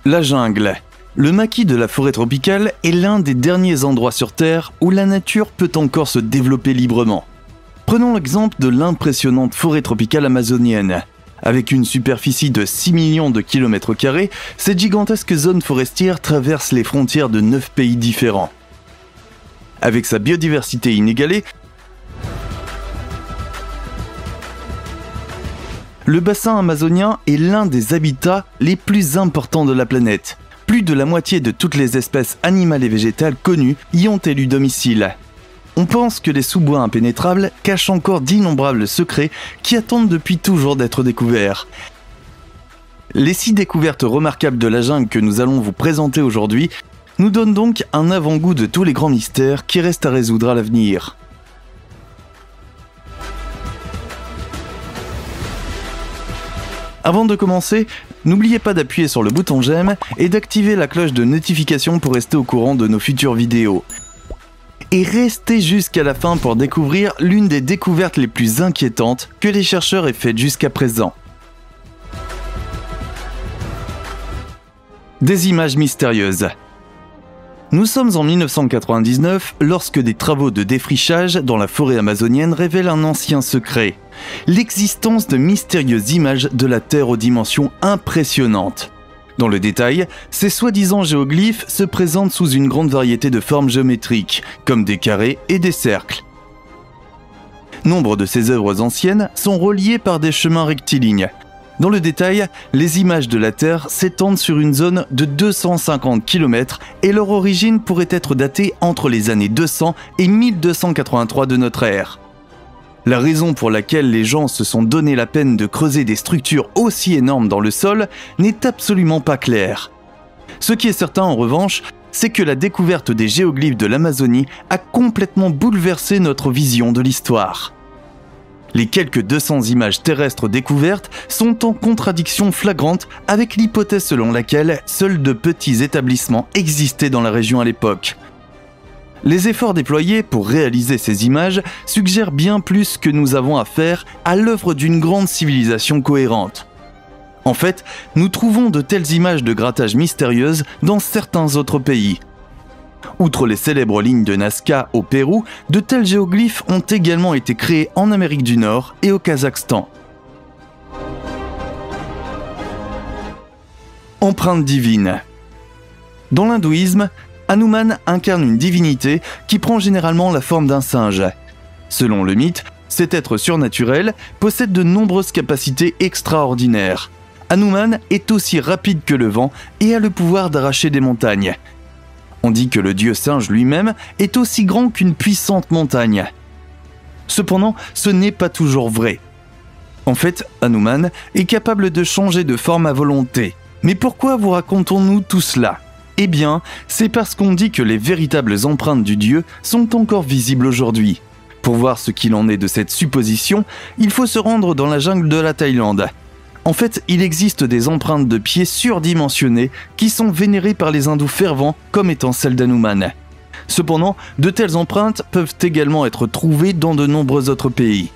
La jungle. Le maquis de la forêt tropicale est l'un des derniers endroits sur Terre où la nature peut encore se développer librement. Prenons l'exemple de l'impressionnante forêt tropicale amazonienne. Avec une superficie de 6 millions de km², cette gigantesque zone forestière traverse les frontières de 9 pays différents. Avec sa biodiversité inégalée, le bassin amazonien est l'un des habitats les plus importants de la planète. Plus de la moitié de toutes les espèces animales et végétales connues y ont élu domicile. On pense que les sous-bois impénétrables cachent encore d'innombrables secrets qui attendent depuis toujours d'être découverts. Les 6 découvertes remarquables de la jungle que nous allons vous présenter aujourd'hui nous donnent donc un avant-goût de tous les grands mystères qui restent à résoudre à l'avenir. Avant de commencer, n'oubliez pas d'appuyer sur le bouton j'aime et d'activer la cloche de notification pour rester au courant de nos futures vidéos. Et restez jusqu'à la fin pour découvrir l'une des découvertes les plus inquiétantes que les chercheurs aient faites jusqu'à présent. Des images mystérieuses. Nous sommes en 1999 lorsque des travaux de défrichage dans la forêt amazonienne révèlent un ancien secret, l'existence de mystérieuses images de la Terre aux dimensions impressionnantes. Dans le détail, ces soi-disant géoglyphes se présentent sous une grande variété de formes géométriques, comme des carrés et des cercles. Nombre de ces œuvres anciennes sont reliées par des chemins rectilignes. Dans le détail, les images de la Terre s'étendent sur une zone de 250 km et leur origine pourrait être datée entre les années 200 et 1283 de notre ère. La raison pour laquelle les gens se sont donné la peine de creuser des structures aussi énormes dans le sol n'est absolument pas claire. Ce qui est certain en revanche, c'est que la découverte des géoglyphes de l'Amazonie a complètement bouleversé notre vision de l'histoire. Les quelques 200 images terrestres découvertes sont en contradiction flagrante avec l'hypothèse selon laquelle seuls de petits établissements existaient dans la région à l'époque. Les efforts déployés pour réaliser ces images suggèrent bien plus que nous avons affaire à l'œuvre d'une grande civilisation cohérente. En fait, nous trouvons de telles images de grattage mystérieuses dans certains autres pays. Outre les célèbres lignes de Nazca au Pérou, de tels géoglyphes ont également été créés en Amérique du Nord et au Kazakhstan. Empreinte divine. Dans l'hindouisme, Hanuman incarne une divinité qui prend généralement la forme d'un singe. Selon le mythe, cet être surnaturel possède de nombreuses capacités extraordinaires. Hanuman est aussi rapide que le vent et a le pouvoir d'arracher des montagnes. On dit que le dieu singe lui-même est aussi grand qu'une puissante montagne. Cependant, ce n'est pas toujours vrai. En fait, Hanuman est capable de changer de forme à volonté. Mais pourquoi vous racontons-nous tout cela ? Eh bien, c'est parce qu'on dit que les véritables empreintes du dieu sont encore visibles aujourd'hui. Pour voir ce qu'il en est de cette supposition, il faut se rendre dans la jungle de la Thaïlande. En fait, il existe des empreintes de pieds surdimensionnées qui sont vénérées par les hindous fervents comme étant celles d'Hanuman. Cependant, de telles empreintes peuvent également être trouvées dans de nombreux autres pays.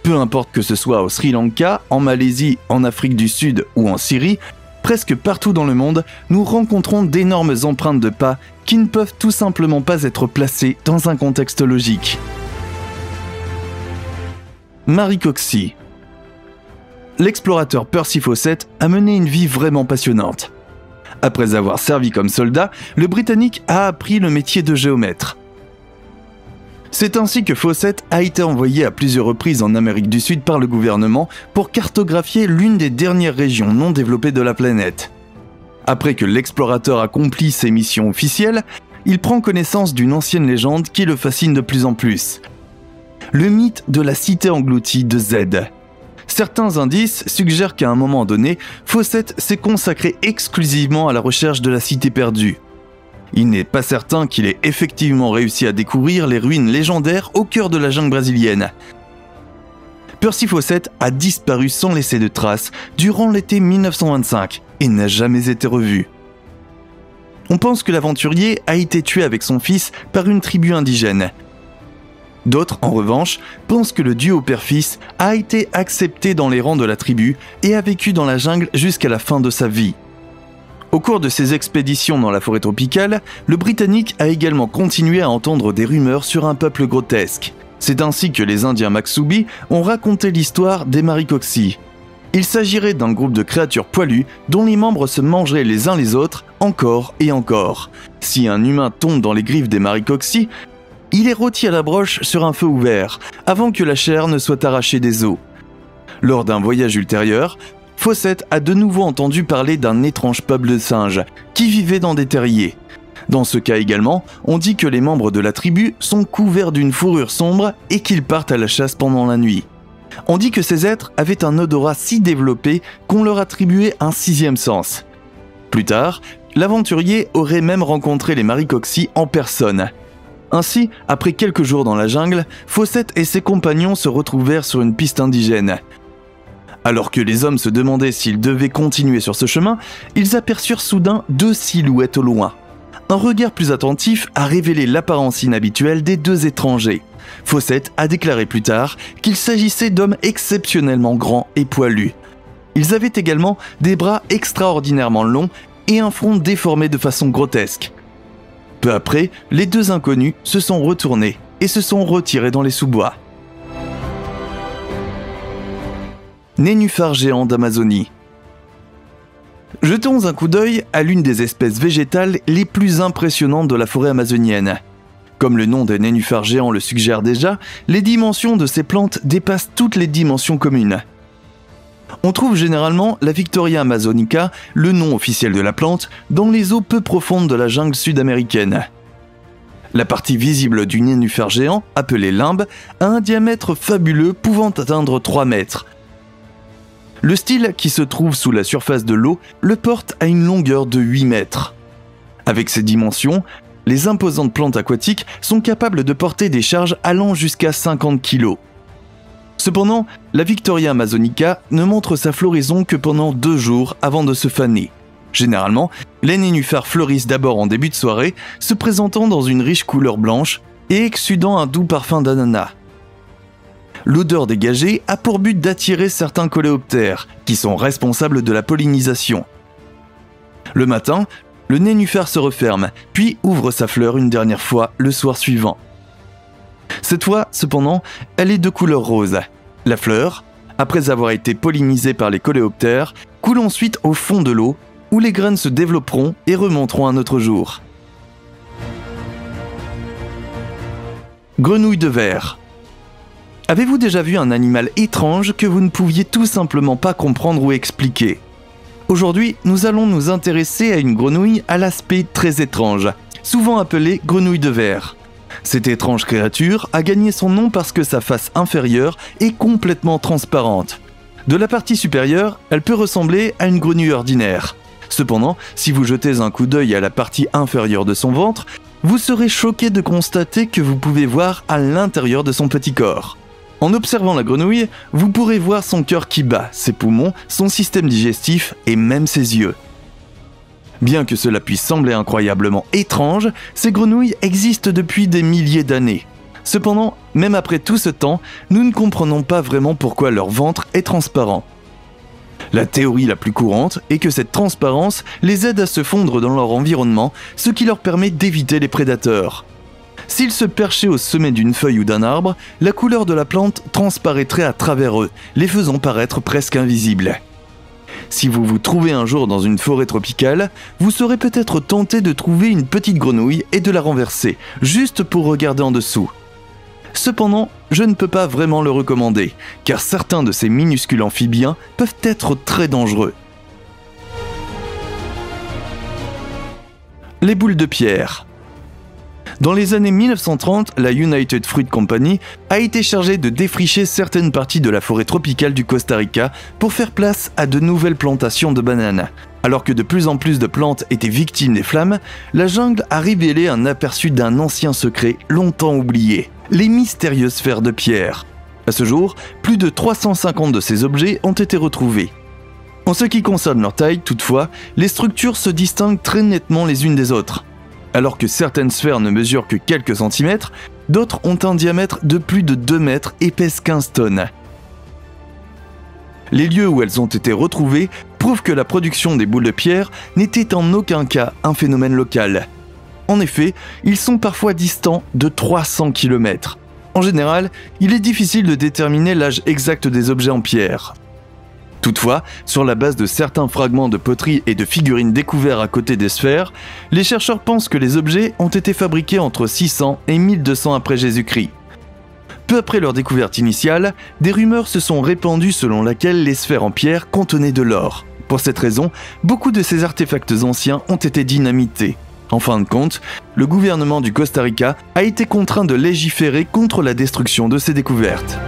Peu importe que ce soit au Sri Lanka, en Malaisie, en Afrique du Sud ou en Syrie, presque partout dans le monde, nous rencontrons d'énormes empreintes de pas qui ne peuvent tout simplement pas être placées dans un contexte logique. Marie Coxey. L'explorateur Percy Fawcett a mené une vie vraiment passionnante. Après avoir servi comme soldat, le Britannique a appris le métier de géomètre. C'est ainsi que Fawcett a été envoyé à plusieurs reprises en Amérique du Sud par le gouvernement pour cartographier l'une des dernières régions non développées de la planète. Après que l'explorateur accomplit ses missions officielles, il prend connaissance d'une ancienne légende qui le fascine de plus en plus. Le mythe de la cité engloutie de Z. Certains indices suggèrent qu'à un moment donné, Fawcett s'est consacré exclusivement à la recherche de la cité perdue. Il n'est pas certain qu'il ait effectivement réussi à découvrir les ruines légendaires au cœur de la jungle brésilienne. Percy Fawcett a disparu sans laisser de traces durant l'été 1925 et n'a jamais été revu. On pense que l'aventurier a été tué avec son fils par une tribu indigène. D'autres, en revanche, pensent que le duo père-fils a été accepté dans les rangs de la tribu et a vécu dans la jungle jusqu'à la fin de sa vie. Au cours de ses expéditions dans la forêt tropicale, le Britannique a également continué à entendre des rumeurs sur un peuple grotesque. C'est ainsi que les Indiens Maxubi ont raconté l'histoire des Maricoxi. Il s'agirait d'un groupe de créatures poilues dont les membres se mangeraient les uns les autres encore et encore. Si un humain tombe dans les griffes des Maricoxi, il est rôti à la broche sur un feu ouvert, avant que la chair ne soit arrachée des os. Lors d'un voyage ultérieur, Fawcett a de nouveau entendu parler d'un étrange peuple de singes qui vivait dans des terriers. Dans ce cas également, on dit que les membres de la tribu sont couverts d'une fourrure sombre et qu'ils partent à la chasse pendant la nuit. On dit que ces êtres avaient un odorat si développé qu'on leur attribuait un sixième sens. Plus tard, l'aventurier aurait même rencontré les Maricoxi en personne. Ainsi, après quelques jours dans la jungle, Fawcett et ses compagnons se retrouvèrent sur une piste indigène. Alors que les hommes se demandaient s'ils devaient continuer sur ce chemin, ils aperçurent soudain deux silhouettes au loin. Un regard plus attentif a révélé l'apparence inhabituelle des deux étrangers. Fawcett a déclaré plus tard qu'il s'agissait d'hommes exceptionnellement grands et poilus. Ils avaient également des bras extraordinairement longs et un front déformé de façon grotesque. Peu après, les deux inconnus se sont retournés et se sont retirés dans les sous-bois. Nénuphars géants d'Amazonie. Jetons un coup d'œil à l'une des espèces végétales les plus impressionnantes de la forêt amazonienne. Comme le nom des nénuphars géants le suggère déjà, les dimensions de ces plantes dépassent toutes les dimensions communes. On trouve généralement la Victoria amazonica, le nom officiel de la plante, dans les eaux peu profondes de la jungle sud-américaine. La partie visible du nénuphar géant, appelé limbe, a un diamètre fabuleux pouvant atteindre 3 mètres. Le style qui se trouve sous la surface de l'eau le porte à une longueur de 8 mètres. Avec ces dimensions, les imposantes plantes aquatiques sont capables de porter des charges allant jusqu'à 50 kg. Cependant, la Victoria amazonica ne montre sa floraison que pendant 2 jours avant de se faner. Généralement, les nénuphars fleurissent d'abord en début de soirée, se présentant dans une riche couleur blanche et exsudant un doux parfum d'ananas. L'odeur dégagée a pour but d'attirer certains coléoptères, qui sont responsables de la pollinisation. Le matin, le nénuphar se referme, puis ouvre sa fleur une dernière fois le soir suivant. Cette fois, cependant, elle est de couleur rose. La fleur, après avoir été pollinisée par les coléoptères, coule ensuite au fond de l'eau, où les graines se développeront et remonteront un autre jour. Grenouille de verre. Avez-vous déjà vu un animal étrange que vous ne pouviez tout simplement pas comprendre ou expliquer ? Aujourd'hui, nous allons nous intéresser à une grenouille à l'aspect très étrange, souvent appelée grenouille de verre. Cette étrange créature a gagné son nom parce que sa face inférieure est complètement transparente. De la partie supérieure, elle peut ressembler à une grenouille ordinaire. Cependant, si vous jetez un coup d'œil à la partie inférieure de son ventre, vous serez choqué de constater que vous pouvez voir à l'intérieur de son petit corps. En observant la grenouille, vous pourrez voir son cœur qui bat, ses poumons, son système digestif et même ses yeux. Bien que cela puisse sembler incroyablement étrange, ces grenouilles existent depuis des milliers d'années. Cependant, même après tout ce temps, nous ne comprenons pas vraiment pourquoi leur ventre est transparent. La théorie la plus courante est que cette transparence les aide à se fondre dans leur environnement, ce qui leur permet d'éviter les prédateurs. S'ils se perchaient au sommet d'une feuille ou d'un arbre, la couleur de la plante transparaîtrait à travers eux, les faisant paraître presque invisibles. Si vous vous trouvez un jour dans une forêt tropicale, vous serez peut-être tenté de trouver une petite grenouille et de la renverser, juste pour regarder en dessous. Cependant, je ne peux pas vraiment le recommander, car certains de ces minuscules amphibiens peuvent être très dangereux. Les boules de pierre. Dans les années 1930, la United Fruit Company a été chargée de défricher certaines parties de la forêt tropicale du Costa Rica pour faire place à de nouvelles plantations de bananes. Alors que de plus en plus de plantes étaient victimes des flammes, la jungle a révélé un aperçu d'un ancien secret longtemps oublié, les mystérieuses sphères de pierre. À ce jour, plus de 350 de ces objets ont été retrouvés. En ce qui concerne leur taille, toutefois, les structures se distinguent très nettement les unes des autres. Alors que certaines sphères ne mesurent que quelques centimètres, d'autres ont un diamètre de plus de 2 mètres et pèsent 15 tonnes. Les lieux où elles ont été retrouvées prouve que la production des boules de pierre n'était en aucun cas un phénomène local. En effet, ils sont parfois distants de 300 km. En général, il est difficile de déterminer l'âge exact des objets en pierre. Toutefois, sur la base de certains fragments de poterie et de figurines découverts à côté des sphères, les chercheurs pensent que les objets ont été fabriqués entre 600 et 1200 après Jésus-Christ. Peu après leur découverte initiale, des rumeurs se sont répandues selon lesquelles les sphères en pierre contenaient de l'or. Pour cette raison, beaucoup de ces artefacts anciens ont été dynamités. En fin de compte, le gouvernement du Costa Rica a été contraint de légiférer contre la destruction de ces découvertes.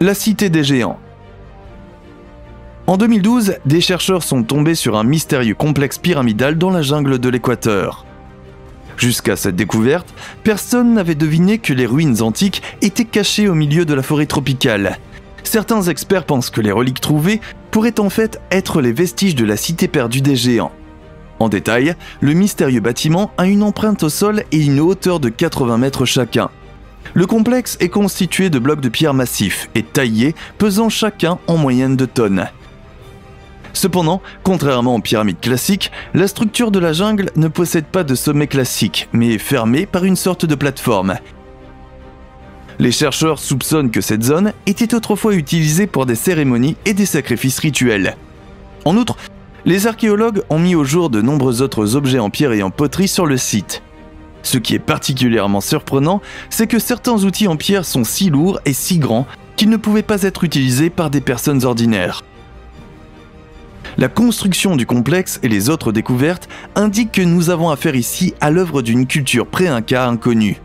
La Cité des Géants. En 2012, des chercheurs sont tombés sur un mystérieux complexe pyramidal dans la jungle de l'Équateur. Jusqu'à cette découverte, personne n'avait deviné que les ruines antiques étaient cachées au milieu de la forêt tropicale. Certains experts pensent que les reliques trouvées pourraient en fait être les vestiges de la cité perdue des géants. En détail, le mystérieux bâtiment a une empreinte au sol et une hauteur de 80 mètres chacun. Le complexe est constitué de blocs de pierre massifs et taillés, pesant chacun en moyenne de tonnes. Cependant, contrairement aux pyramides classiques, la structure de la jungle ne possède pas de sommet classique, mais est fermée par une sorte de plateforme. Les chercheurs soupçonnent que cette zone était autrefois utilisée pour des cérémonies et des sacrifices rituels. En outre, les archéologues ont mis au jour de nombreux autres objets en pierre et en poterie sur le site. Ce qui est particulièrement surprenant, c'est que certains outils en pierre sont si lourds et si grands qu'ils ne pouvaient pas être utilisés par des personnes ordinaires. La construction du complexe et les autres découvertes indiquent que nous avons affaire ici à l'œuvre d'une culture pré-inca inconnue.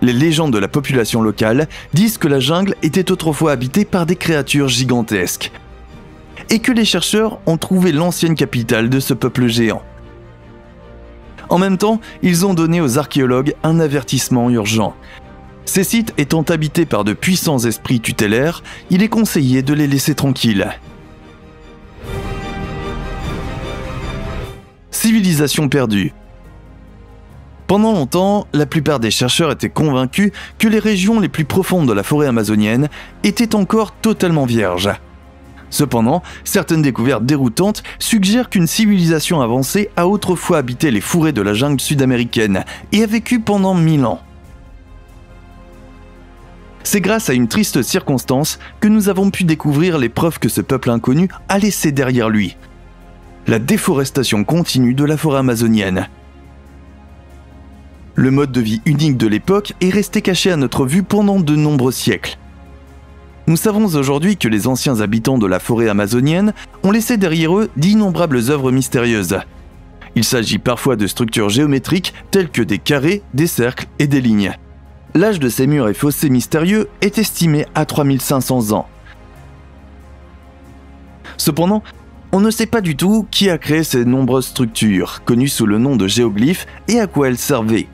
Les légendes de la population locale disent que la jungle était autrefois habitée par des créatures gigantesques et que les chercheurs ont trouvé l'ancienne capitale de ce peuple géant. En même temps, ils ont donné aux archéologues un avertissement urgent. Ces sites étant habités par de puissants esprits tutélaires, il est conseillé de les laisser tranquilles. Civilisation perdue. Pendant longtemps, la plupart des chercheurs étaient convaincus que les régions les plus profondes de la forêt amazonienne étaient encore totalement vierges. Cependant, certaines découvertes déroutantes suggèrent qu'une civilisation avancée a autrefois habité les fourrés de la jungle sud-américaine et a vécu pendant 1000 ans. C'est grâce à une triste circonstance que nous avons pu découvrir les preuves que ce peuple inconnu a laissées derrière lui. La déforestation continue de la forêt amazonienne. Le mode de vie unique de l'époque est resté caché à notre vue pendant de nombreux siècles. Nous savons aujourd'hui que les anciens habitants de la forêt amazonienne ont laissé derrière eux d'innombrables œuvres mystérieuses. Il s'agit parfois de structures géométriques telles que des carrés, des cercles et des lignes. L'âge de ces murs et fossés mystérieux est estimé à 3500 ans. Cependant, on ne sait pas du tout qui a créé ces nombreuses structures, connues sous le nom de géoglyphes, et à quoi elles servaient.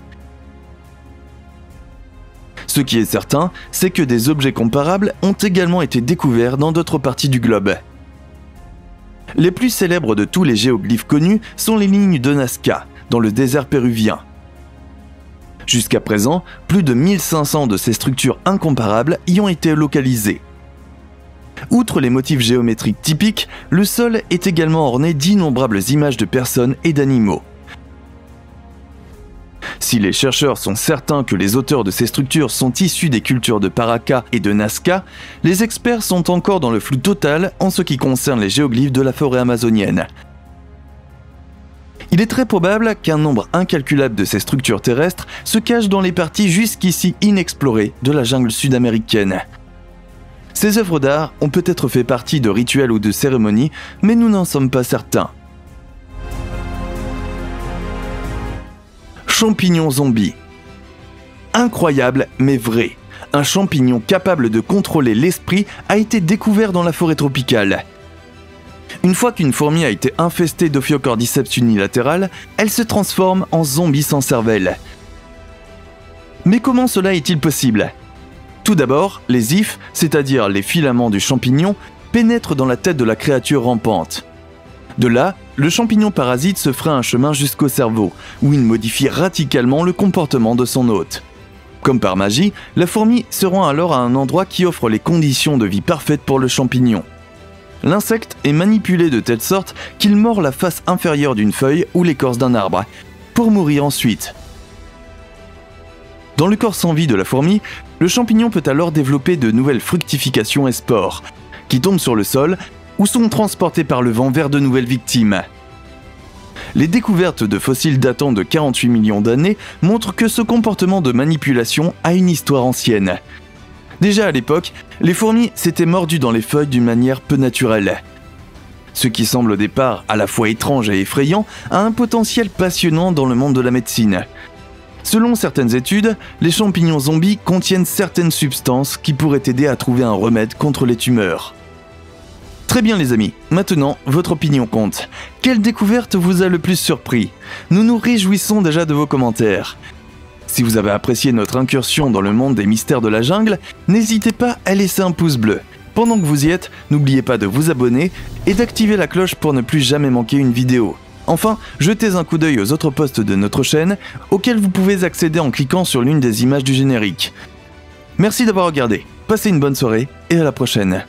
Ce qui est certain, c'est que des objets comparables ont également été découverts dans d'autres parties du globe. Les plus célèbres de tous les géoglyphes connus sont les lignes de Nazca, dans le désert péruvien. Jusqu'à présent, plus de 1500 de ces structures incomparables y ont été localisées. Outre les motifs géométriques typiques, le sol est également orné d'innombrables images de personnes et d'animaux. Si les chercheurs sont certains que les auteurs de ces structures sont issus des cultures de Paracas et de Nazca, les experts sont encore dans le flou total en ce qui concerne les géoglyphes de la forêt amazonienne. Il est très probable qu'un nombre incalculable de ces structures terrestres se cachent dans les parties jusqu'ici inexplorées de la jungle sud-américaine. Ces œuvres d'art ont peut-être fait partie de rituels ou de cérémonies, mais nous n'en sommes pas certains. Champignon zombie. Incroyable mais vrai, un champignon capable de contrôler l'esprit a été découvert dans la forêt tropicale. Une fois qu'une fourmi a été infestée d'Ophiocordyceps unilatéral, elle se transforme en zombie sans cervelle. Mais comment cela est-il possible ? Tout d'abord, les hyphes, c'est-à-dire les filaments du champignon, pénètrent dans la tête de la créature rampante. De là, le champignon parasite se fera un chemin jusqu'au cerveau, où il modifie radicalement le comportement de son hôte. Comme par magie, la fourmi se rend alors à un endroit qui offre les conditions de vie parfaites pour le champignon. L'insecte est manipulé de telle sorte qu'il mord la face inférieure d'une feuille ou l'écorce d'un arbre, pour mourir ensuite. Dans le corps sans vie de la fourmi, le champignon peut alors développer de nouvelles fructifications et spores, qui tombent sur le sol ou sont transportés par le vent vers de nouvelles victimes. Les découvertes de fossiles datant de 48 millions d'années montrent que ce comportement de manipulation a une histoire ancienne. Déjà à l'époque, les fourmis s'étaient mordues dans les feuilles d'une manière peu naturelle. Ce qui semble au départ à la fois étrange et effrayant a un potentiel passionnant dans le monde de la médecine. Selon certaines études, les champignons zombies contiennent certaines substances qui pourraient aider à trouver un remède contre les tumeurs. Très bien les amis, maintenant votre opinion compte. Quelle découverte vous a le plus surpris? Nous nous réjouissons déjà de vos commentaires. Si vous avez apprécié notre incursion dans le monde des mystères de la jungle, n'hésitez pas à laisser un pouce bleu. Pendant que vous y êtes, n'oubliez pas de vous abonner et d'activer la cloche pour ne plus jamais manquer une vidéo. Enfin, jetez un coup d'œil aux autres posts de notre chaîne, auxquels vous pouvez accéder en cliquant sur l'une des images du générique. Merci d'avoir regardé, passez une bonne soirée et à la prochaine.